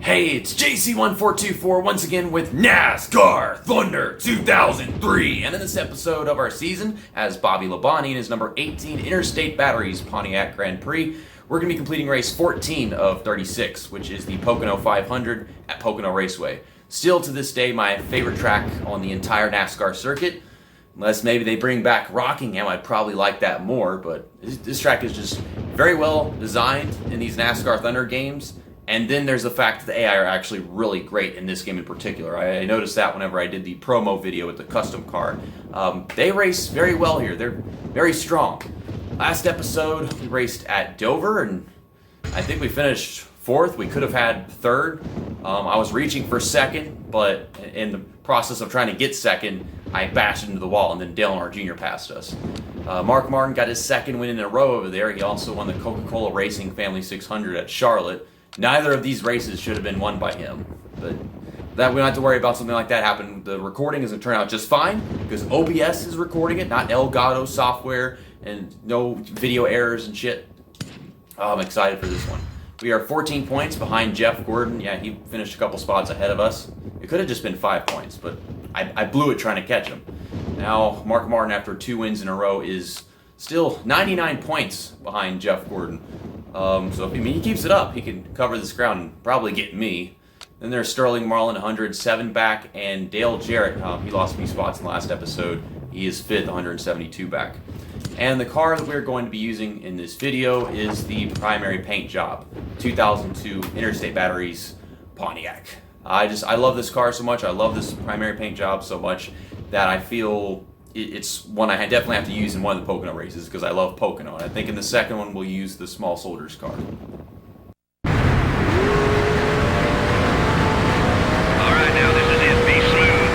Hey, it's JC1424 once again with NASCAR Thunder 2003. And in this episode of our season, as Bobby Labonte in his number 18 Interstate Batteries Pontiac Grand Prix, we're going to be completing race 14 of 36, which is the Pocono 500 at Pocono Raceway. Still to this day, my favorite track on the entire NASCAR circuit. Unless maybe they bring back Rockingham, I'd probably like that more, but this track is just very well designed in these NASCAR Thunder games. And then there's the fact that the AI are actually really great in this game in particular. I noticed that whenever I did the promo video with the custom car. They race very well here. They're very strong. Last episode, we raced at Dover, and I think we finished fourth. We could have had third. I was reaching for second, but in the process of trying to get second, I bashed into the wall, and then Dale Earnhardt Jr. passed us. Mark Martin got his second win in a row over there. He also won the Coca-Cola Racing Family 600 at Charlotte. Neither of these races should have been won by him, but that we don't have to worry about something like that happening. The recording is going to turn out just fine because OBS is recording it, not Elgato software, and no video errors and shit. Oh, I'm excited for this one. We are 14 points behind Jeff Gordon. Yeah, he finished a couple spots ahead of us. It could have just been 5 points, but I blew it trying to catch him. Now, Mark Martin, after 2 wins in a row, is still 99 points behind Jeff Gordon. So if he keeps it up, he can cover this ground and probably get me. Then there's Sterling Marlin, 107 back, and Dale Jarrett. He lost a few spots in the last episode. He is 5th, 172 back. And the car that we're going to be using in this video is the primary paint job, 2002 Interstate Batteries Pontiac. I love this car so much. I love this primary paint job so much that I feel it's one I definitely have to use in one of the Pocono races because I love Pocono. And I think in the second one we'll use the Small Soldiers car. Alright, now this is it. Be smooth.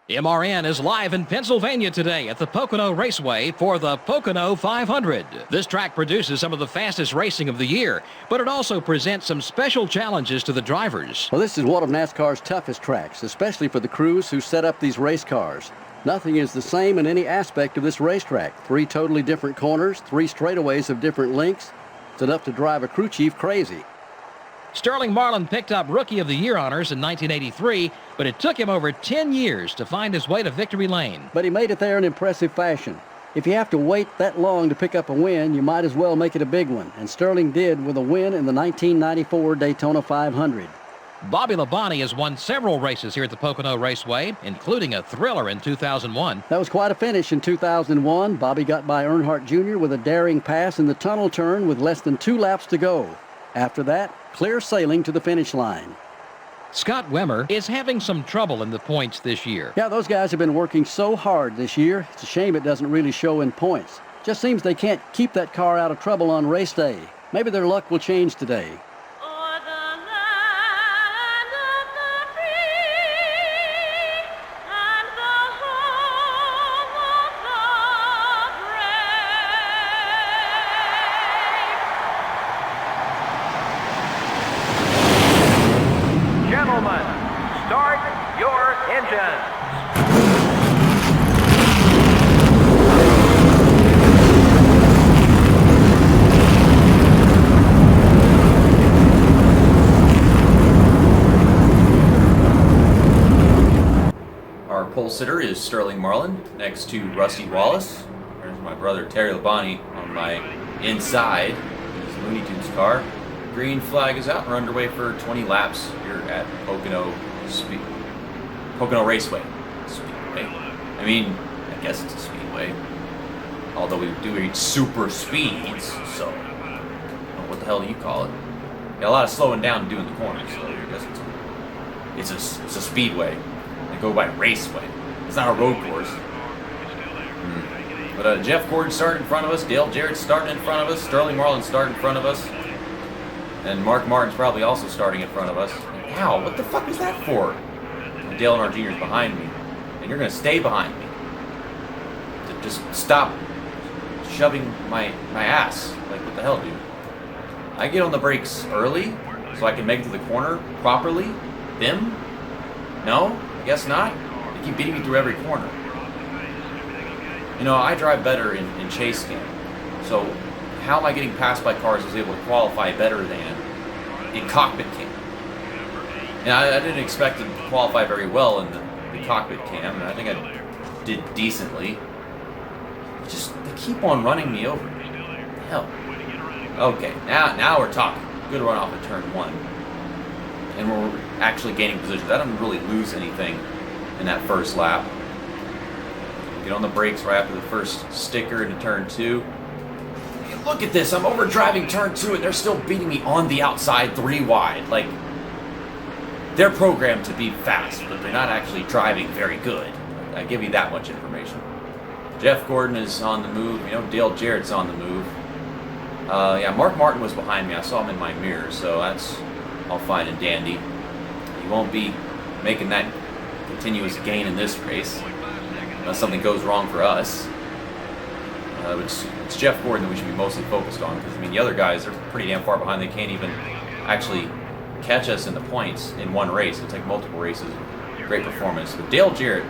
MRN is live in Pennsylvania today at the Pocono Raceway for the Pocono 500. This track produces some of the fastest racing of the year, but it also presents some special challenges to the drivers. Well, this is one of NASCAR's toughest tracks, especially for the crews who set up these race cars. Nothing is the same in any aspect of this racetrack. 3 totally different corners, 3 straightaways of different lengths. It's enough to drive a crew chief crazy. Sterling Marlin picked up Rookie of the Year honors in 1983, but it took him over 10 years to find his way to victory lane. But he made it there in impressive fashion. If you have to wait that long to pick up a win, you might as well make it a big one. And Sterling did with a win in the 1994 Daytona 500. Bobby Labonte has won several races here at the Pocono Raceway, including a thriller in 2001. That was quite a finish in 2001. Bobby got by Earnhardt Jr. with a daring pass in the tunnel turn with less than 2 laps to go. After that, clear sailing to the finish line. Scott Wemmer is having some trouble in the points this year. Yeah, those guys have been working so hard this year. It's a shame it doesn't really show in points. Just seems they can't keep that car out of trouble on race day. Maybe their luck will change today. Gentlemen, start your engines. Our pole sitter is Sterling Marlin next to Rusty Wallace. There's my brother Terry Labonte on my inside. His Looney Tunes car. Green flag is out. We're underway for 20 laps here at Pocono Raceway. Speedway. I mean, I guess it's a speedway. Although we do reach super speeds, so what the hell do you call it? Got a lot of slowing down and doing the corners, so I guess it's a speedway. They go by raceway. It's not a road course. But Jeff Gordon started in front of us. Dale Jarrett's starting in front of us. Sterling Marlin starting in front of us. And Mark Martin's probably also starting in front of us. Ow, what the fuck is that for? And Dale Earnhardt Jr. is behind me. And you're going to stay behind me. To just stop shoving my ass. Like, what the hell, dude? I get on the brakes early so I can make it to the corner properly. Them? No? I guess not. They keep beating me through every corner. You know, I drive better in chase game. So how am I getting passed by cars I was able to qualify better than in cockpit cam? And I didn't expect to qualify very well in the cockpit cam, and I think I did decently. They keep on running me over. Hell. Okay, now we're talking. Good run off of turn 1. And we're actually gaining positions. I didn't really lose anything in that first lap. Get on the brakes right after the first sticker into turn 2. Hey, look at this. I'm overdriving turn 2 and they're still beating me on the outside 3 wide. Like, they're programmed to be fast, but they're not actually driving very good. I give you that much information. Jeff Gordon is on the move. You know, Dale Jarrett's on the move. Yeah, Mark Martin was behind me. I saw him in my mirror, so that's all fine and dandy. He won't be making that continuous gain in this race unless something goes wrong for us. It's Jeff Gordon that we should be mostly focused on, because I mean the other guys are pretty damn far behind. They can't even actually catch us in the points in one race. It'll take multiple races. Great performance. But Dale Jarrett,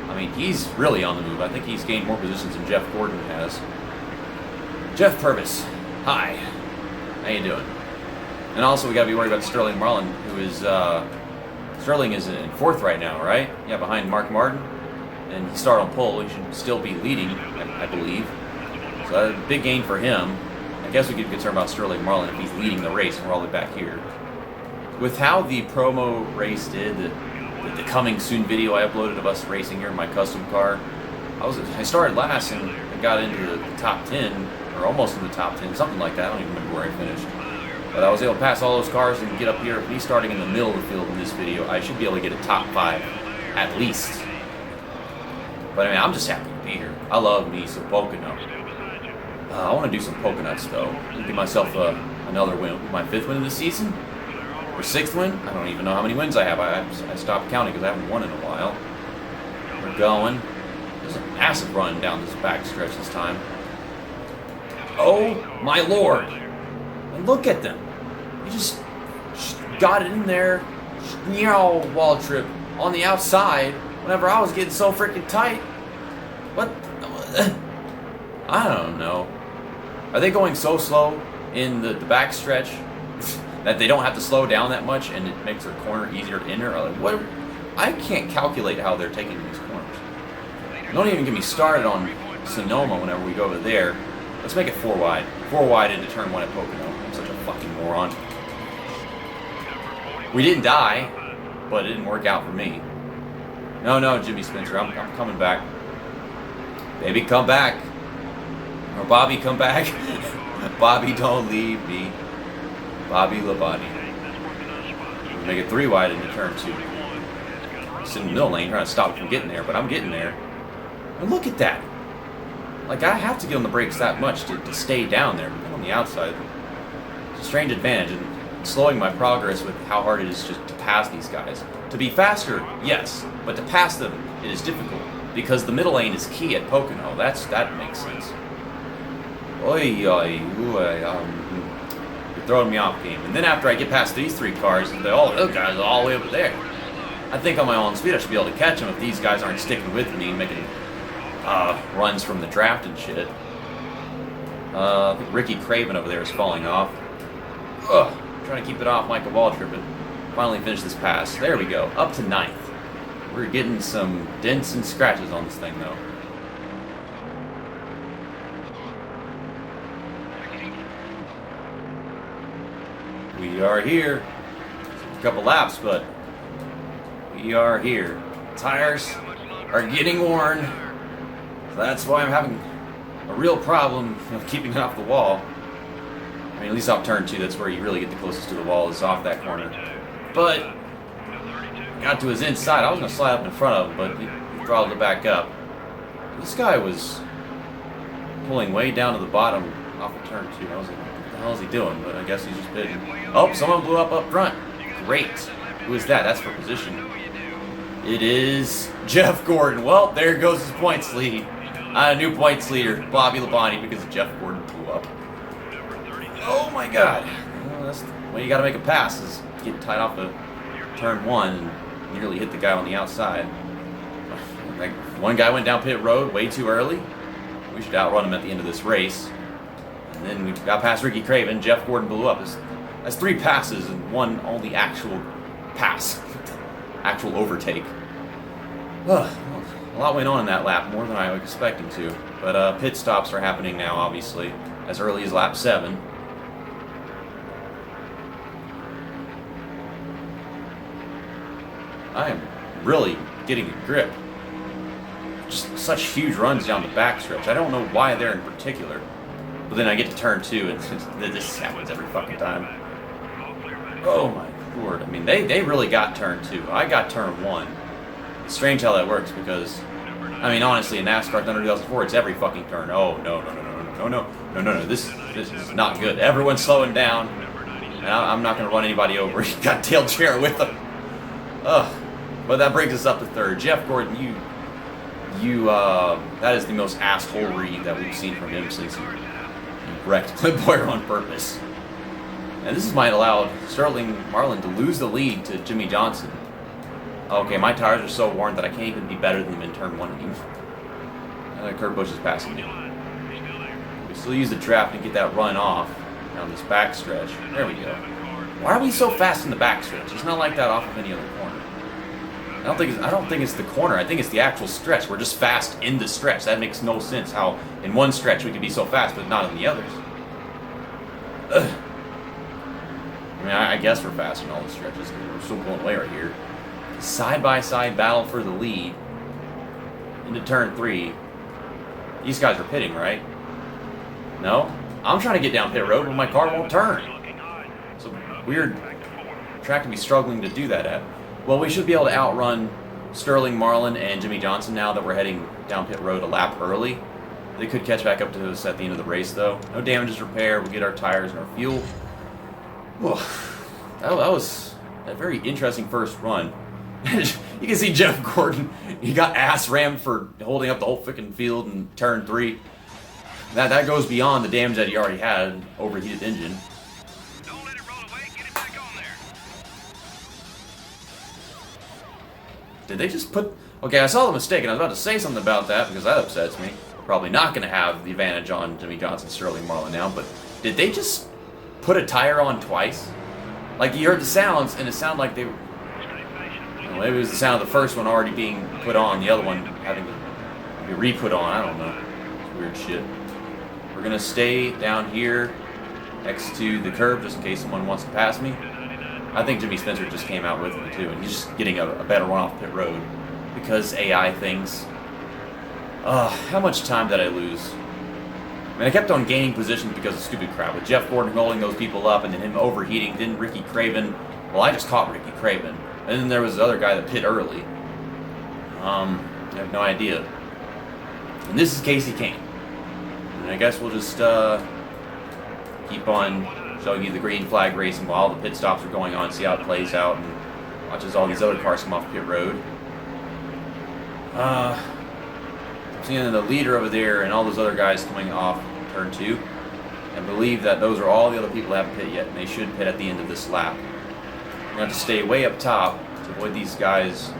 I mean, he's really on the move. I think he's gained more positions than Jeff Gordon has. Jeff Purvis, hi. How you doing? And also we got to be worried about Sterling Marlin, who is Sterling is in 4th right now, right? Yeah, behind Mark Martin. And he started on pole. He should still be leading, I believe. So a big gain for him. I guess we could be concerned about Sterling Marlin if he's leading the race and we're all the way back here. With how the promo race did, the coming soon video I uploaded of us racing here in my custom car, I started last and I got into the top 10, or almost in the top 10, something like that. I don't even remember where I finished. But I was able to pass all those cars and get up here. Me starting in the middle of the field in this video, I should be able to get a top 5 at least. But I mean, I'm just happy to be here. I love me some Pocono. I want to do some Poconuts though. Give myself another win. My 5th win of the season? Or 6th win? I don't even know how many wins I have. I stopped counting because I haven't won in a while. We're going. There's a massive run down this back stretch this time. Oh my lord! And look at them. He just got it in there. Wall trip on the outside. Whenever I was getting so freaking tight. What? I don't know. Are they going so slow in the back stretch that they don't have to slow down that much and it makes their corner easier to enter? Or like, what? I can't calculate how they're taking these corners. Don't even get me started on Sonoma whenever we go over there. Let's make it 4 wide. 4 wide into turn 1 at Pocono. I'm such a fucking moron. We didn't die, but it didn't work out for me. No, Jimmy Spencer, I'm coming back. Baby, come back. Or Bobby, come back. Bobby, don't leave me. Bobby Labonte. Make it 3 wide into turn 2. Just in the middle lane trying to stop it from getting there, but I'm getting there. And look at that. Like, I have to get on the brakes that much to stay down there, but on the outside. It's a strange advantage, and slowing my progress with how hard it is just to pass these guys. To be faster, yes, but to pass them, it is difficult, because the middle lane is key at Pocono. That makes sense. Oy, oy, you're throwing me off game. And then after I get past these 3 cars, those guys are all the way over there. I think on my own speed I should be able to catch them if these guys aren't sticking with me and making runs from the draft and shit. I think Ricky Craven over there is falling off. Trying to keep it off Michael Waltrip, but finally finish this pass. There we go, up to 9th. We're getting some dents and scratches on this thing, though. We are here. A couple laps, but we are here. Tires are getting worn. So that's why I'm having a real problem of keeping it off the wall. I mean, at least off turn 2, that's where you really get the closest to the wall, is off that corner. But got to his inside. I was going to slide up in front of him, but he throttled it back up. This guy was pulling way down to the bottom off of turn 2. I was like, what the hell is he doing? But I guess he's just pitting. Oh, someone blew up front. Great. Who is that? That's for position. It is Jeff Gordon. Well, there goes his points lead. A new points leader, Bobby Labonte, because Jeff Gordon blew up. Oh my God. Well, that's the way you got to make a pass, is get tied off of turn 1 and nearly hit the guy on the outside. Like, one guy went down pit road way too early. We should outrun him at the end of this race. And then we got past Ricky Craven. Jeff Gordon blew up. That's 3 passes and one only actual pass. Actual overtake. A lot went on in that lap, more than I was expecting to. But pit stops are happening now, obviously, as early as lap 7. I am really getting a grip. Just such huge runs down the backstretch. I don't know why they're in particular. But then I get to turn 2 and this happens every fucking time. Oh my lord. I mean, they really got turn 2. I got turn 1. It's strange how that works because, I mean, honestly, in NASCAR Thunder 2004, it's every fucking turn. Oh, no. This is not good. Everyone's slowing down. And I'm not going to run anybody over. You got tail chair with them. But that brings us up to 3rd. Jeff Gordon, that is the most assholery that we've seen from him since he wrecked Clint Boyer on purpose. And this might allow Sterling Marlin to lose the lead to Jimmy Johnson. Okay, my tires are so worn that I can't even be better than him in turn 1 anymore. Kurt Busch is passing me. We still use the draft to get that run off down this backstretch. There we go. Why are we so fast in the backstretch? It's not like that off of any other corner. I don't think it's the corner. I think it's the actual stretch. We're just fast in the stretch. That makes no sense how in one stretch we could be so fast, but not in the others. I mean, I guess we're fast in all the stretches. We're still pulling away right here. Side-by-side battle for the lead into turn 3. These guys are pitting, right? No? I'm trying to get down pit road, but my car won't turn. It's a weird track to be struggling to do that at. Well, we should be able to outrun Sterling Marlin and Jimmy Johnson now that we're heading down pit road a lap early. They could catch back up to us at the end of the race, though. No damages repaired. We'll get our tires and our fuel. That was a very interesting first run. You can see Jeff Gordon. He got ass rammed for holding up the whole freaking field in turn 3. That goes beyond the damage that he already had, an overheated engine. Don't let it roll away. Get it back on there. Did they just put... Okay, I saw the mistake, and I was about to say something about that because that upsets me. Probably not going to have the advantage on Jimmy Johnson, Sterling Marlin now, but did they just put a tire on twice? Like, you heard the sounds, and it sounded like they... Maybe it was the sound of the first one already being put on, the other one having to be re-put on. I don't know. It's weird shit. We're going to stay down here next to the curb just in case someone wants to pass me. I think Jimmy Spencer just came out with me too, and he's just getting a better run off pit road because AI things. How much time did I lose? I mean, I kept on gaining positions because of stupid crap. With Jeff Gordon rolling those people up and then him overheating, then Ricky Craven Well, I just caught Ricky Craven. And then there was the other guy that pit early. I have no idea. And this is Casey Kane. And I guess we'll just keep on showing you the green flag racing while all the pit stops are going on, see how it plays out, and watch as all these other cars come off pit road. Seeing the leader over there and all those other guys coming off turn 2. I believe that those are all the other people that haven't pit yet, and they should pit at the end of this lap. You're going to have to stay way up top to avoid these guys.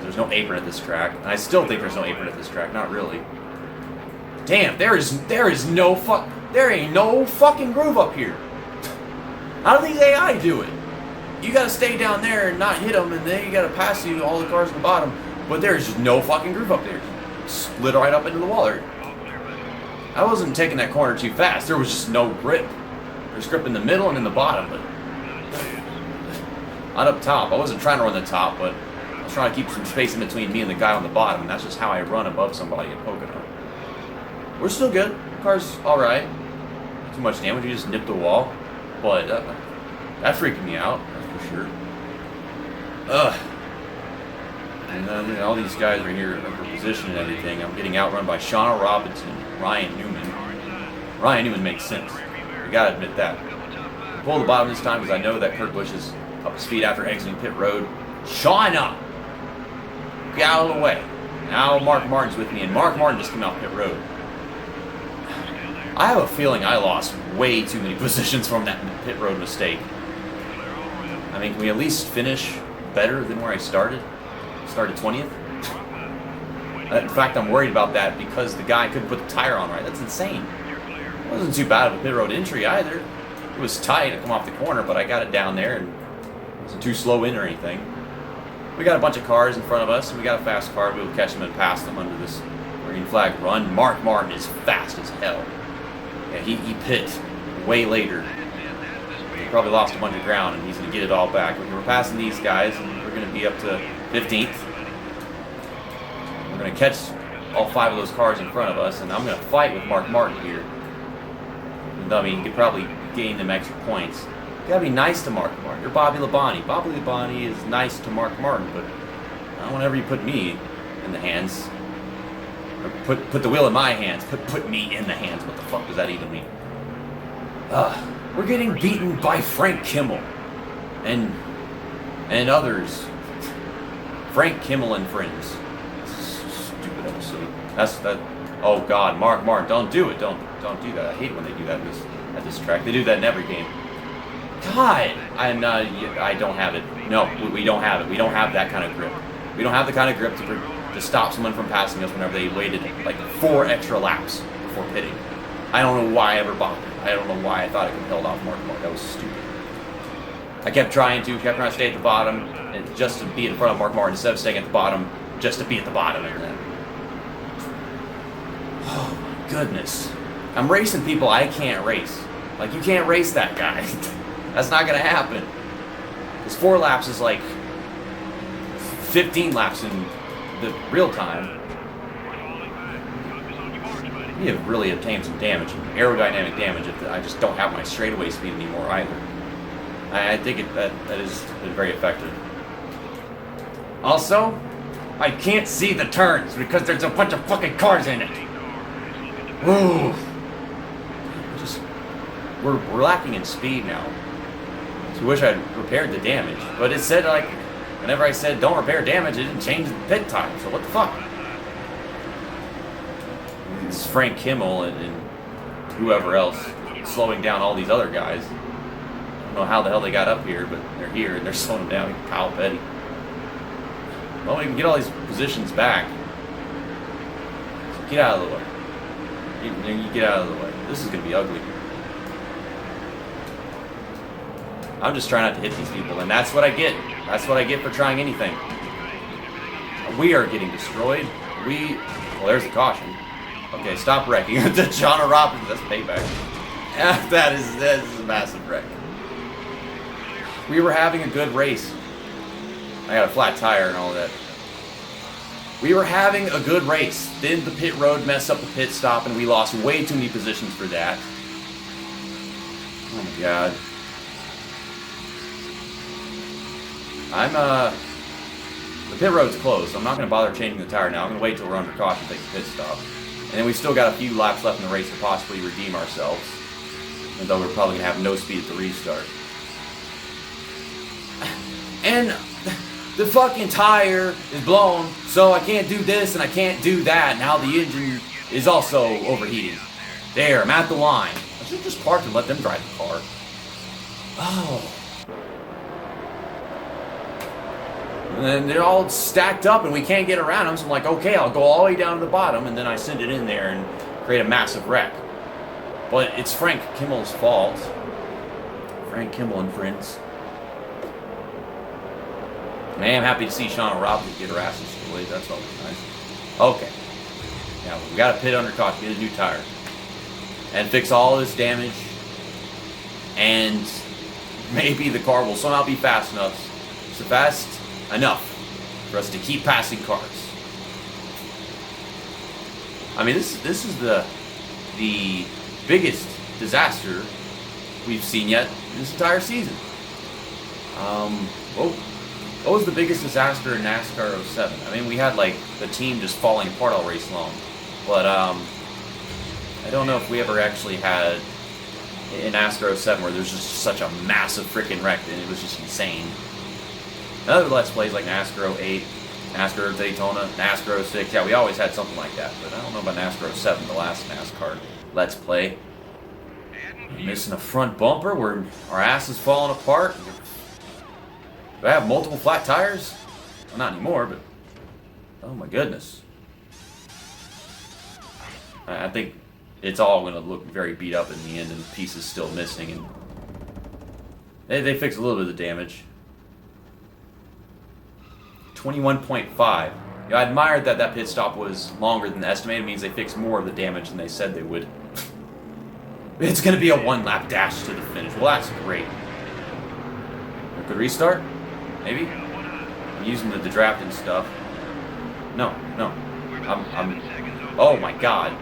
There's no apron at this track, and I still think there's no apron at this track. Not really. Damn, there ain't no fucking groove up here. How do these AI do it? You gotta stay down there and not hit them, and then you gotta pass you all the cars at the bottom. But there's just no fucking groove up there. Slid right up into the wall there. I wasn't taking that corner too fast. There was just no grip. There's grip in the middle and in the bottom, but not up top. I wasn't trying to run the top, but I was trying to keep some space in between me and the guy on the bottom, and that's just how I run above somebody at Pocono. We're still good. The car's alright. Not too much damage. We just nipped the wall. But that freaked me out, that's for sure. And then all these guys are here for position and everything. I'm getting outrun by Shauna Robinson, Ryan Newman. Ryan Newman makes sense. You gotta admit that. I pulled the bottom this time because I know that Kurt Busch is up to speed after exiting pit road. Shauna! Get out of the way. Now Mark Martin's with me, and Mark Martin just came out pit road. I have a feeling I lost way too many positions from that pit road mistake. I mean, can we at least finish better than where I started? Started 20th? In fact, I'm worried about that because the guy couldn't put the tire on right. That's insane. It wasn't too bad of a pit road entry either. It was tight to come off the corner, but I got it down there and it wasn't too slow in or anything. We got a bunch of cars in front of us, and we got a fast car. We'll catch them and pass them under this green flag run. Mark Martin is fast as hell. Yeah, he pit way later. He probably lost a bunch of ground, and he's going to get it all back. We're passing these guys, and we're going to be up to 15th. We're going to catch all 5 of those cars in front of us, and I'm going to fight with Mark Martin here. And, I mean, you could probably gain them extra points. You got to be nice to Mark Martin. You're Bobby Labonte. Bobby Labonte is nice to Mark Martin, but whenever you put me in the hands, or put the wheel in my hands, put me in the hands. What the fuck does that even mean? We're getting beaten by Frank Kimmel and others. Frank Kimmel and friends. Stupid episode. That's that. Oh God, Mark Martin, don't do it. Don't do that. I hate when they do that at this track. They do that in every game. God, I'm not. I don't have it. No, we don't have it. We don't have that kind of grip. We don't have the kind of grip to stop someone from passing us whenever they waited like 4 extra laps before pitting. I don't know why I ever bothered. I don't know why I thought I could held off Mark Martin. That was stupid. I kept trying to stay at the bottom and just to be in front of Mark Martin instead of staying at the bottom just to be at the bottom. And then, oh my goodness, I'm racing people I can't race. Like, you can't race that guy. That's not gonna happen. Because 4 laps is like 15 laps in the real time. We have really obtained some damage, aerodynamic damage. I just don't have my straightaway speed anymore either. I think that has been very effective. Also, I can't see the turns because there's a bunch of fucking cars in it. Ooh. We're lacking in speed now. So I wish I'd repaired the damage. But it said, like, whenever I said don't repair damage, it didn't change the pit time. So what the fuck? It's Frank Kimmel and whoever else slowing down all these other guys. I don't know how the hell they got up here, but they're here and they're slowing them down. Kyle Petty. Well, we can get all these positions back. So get out of the way. You get out of the way. This is going to be ugly. I'm just trying not to hit these people, and that's what I get. That's what I get for trying anything. We are getting destroyed. Well, there's the caution. Okay, stop wrecking. To Shauna Robinson, that's payback. That is a massive wreck. We were having a good race. I got a flat tire and all that. We were having a good race. Then the pit road messed up the pit stop, and we lost way too many positions for that. Oh my God. The pit road's closed, so I'm not going to bother changing the tire now. I'm going to wait till we're under caution to take the pit stop. And then we've still got a few laps left in the race to possibly redeem ourselves. Even though we're probably going to have no speed at the restart. And the fucking tire is blown, so I can't do this and I can't do that. Now the engine is also overheating. There, I'm at the line. I should have just parked and let them drive the car. Oh. And then they're all stacked up and we can't get around them, so I'm like, okay, I'll go all the way down to the bottom, and then I send it in there and create a massive wreck. But it's Frank Kimmel's fault. Frank Kimmel and friends. And I am happy to see Shauna Robinson get her asses destroyed. That's always nice. Okay. Now, we got to pit under caution, get a new tire. And fix all this damage. And maybe the car will somehow be fast enough. So fast enough for us to keep passing cars. I mean, this is the biggest disaster we've seen yet this entire season. What was the biggest disaster in NASCAR 07? I mean, we had like the team just falling apart all race long, but I don't know if we ever actually had in NASCAR 07 where there's just such a massive freaking wreck and it was just insane. Other Let's Plays like NASCAR 08, NASCAR Daytona, NASCAR 06, yeah, we always had something like that, but I don't know about NASCAR 07, the last NASCAR Let's Play. We're missing a front bumper, where our ass is falling apart. Do I have multiple flat tires? Well, not anymore, but oh my goodness. I think it's all going to look very beat up in the end, and the pieces still missing, and they fixed a little bit of the damage. 21.5. I admired that pit stop was longer than the estimated. It means they fixed more of the damage than they said they would. It's going to be a one-lap dash to the finish. Well, that's great. A good restart? Maybe? I'm using the draft and stuff. No. I'm oh my god.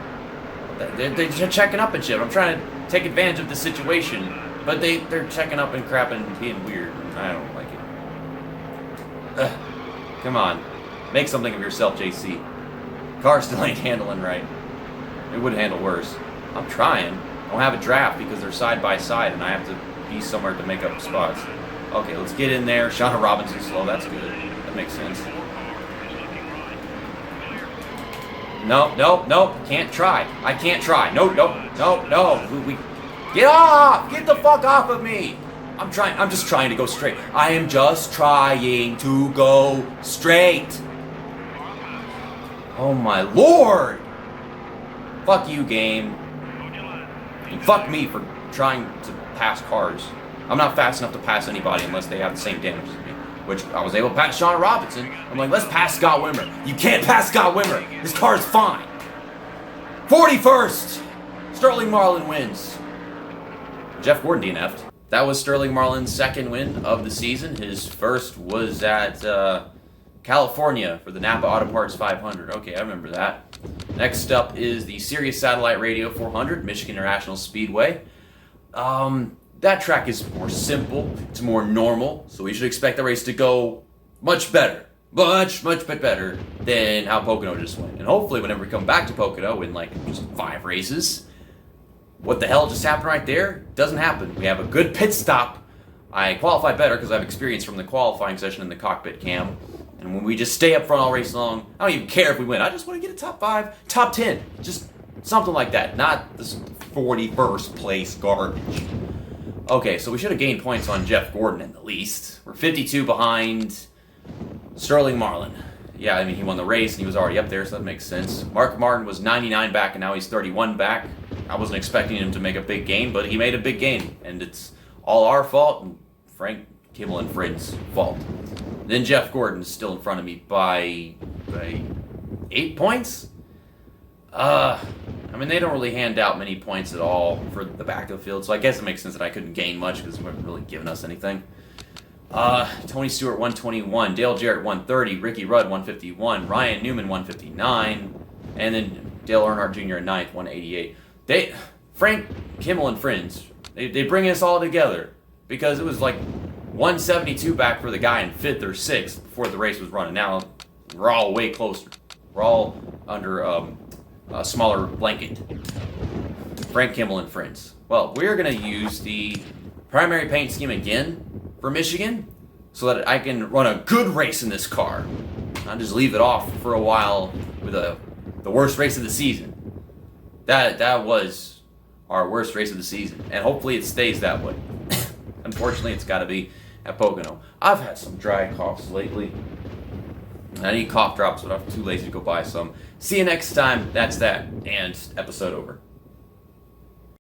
They're checking up and shit. I'm trying to take advantage of the situation, but they're checking up and crap and being weird. I don't like it. Ugh. Come on. Make something of yourself, JC. Car still ain't handling right. It would handle worse. I'm trying. I don't have a draft because they're side by side and I have to be somewhere to make up spots. Okay, let's get in there. Shauna Robinson's slow. That's good. That makes sense. No. Can't try. I can't try. No. We get off! Get the fuck off of me! I'm just trying to go straight. I am just trying to go straight. Oh my lord! Fuck you, game. And fuck me for trying to pass cars. I'm not fast enough to pass anybody unless they have the same damage as me. Which I was able to pass Shauna Robinson. I'm like, let's pass Scott Wimmer. You can't pass Scott Wimmer. His car's fine. 41st! Sterling Marlin wins. Jeff Gordon DNF'd. That was Sterling Marlin's second win of the season. His first was at California for the Napa Auto Parts 500. Okay, I remember that. Next up is the Sirius Satellite Radio 400, Michigan International Speedway. That track is more simple, it's more normal, so we should expect the race to go much better. Much better than how Pocono just went. And hopefully whenever we come back to Pocono in like just 5 races, what the hell just happened right there doesn't happen. We have a good pit stop. I qualify better because I have experience from the qualifying session in the cockpit cam. And when we just stay up front all race long, I don't even care if we win. I just want to get a top 5, top 10. Just something like that. Not this 41st place garbage. Okay, so we should have gained points on Jeff Gordon at the least. We're 52 behind Sterling Marlin. Yeah, I mean, he won the race and he was already up there, so that makes sense. Mark Martin was 99 back and now he's 31 back. I wasn't expecting him to make a big gain, but he made a big gain. And it's all our fault and Frank Kimmel and Friends' fault. Then Jeff Gordon's still in front of me by 8 points? I mean, they don't really hand out many points at all for the back of the field, so I guess it makes sense that I couldn't gain much because they weren't really giving us anything. Tony Stewart, 121. Dale Jarrett, 130. Ricky Rudd, 151. Ryan Newman, 159. And then Dale Earnhardt Jr. at 9th, 188. Frank Kimmel and Friends, they bring us all together because it was like 172 back for the guy in 5th or 6th before the race was running. Now we're all way closer. We're all under a smaller blanket. Frank Kimmel and friends. Well, we're going to use the primary paint scheme again for Michigan so that I can run a good race in this car. Not just leave it off for a while with the worst race of the season. That was our worst race of the season, and hopefully it stays that way. Unfortunately, it's got to be at Pocono. I've had some dry coughs lately. I need cough drops, but I'm too lazy to go buy some. See you next time. That's that, and episode over.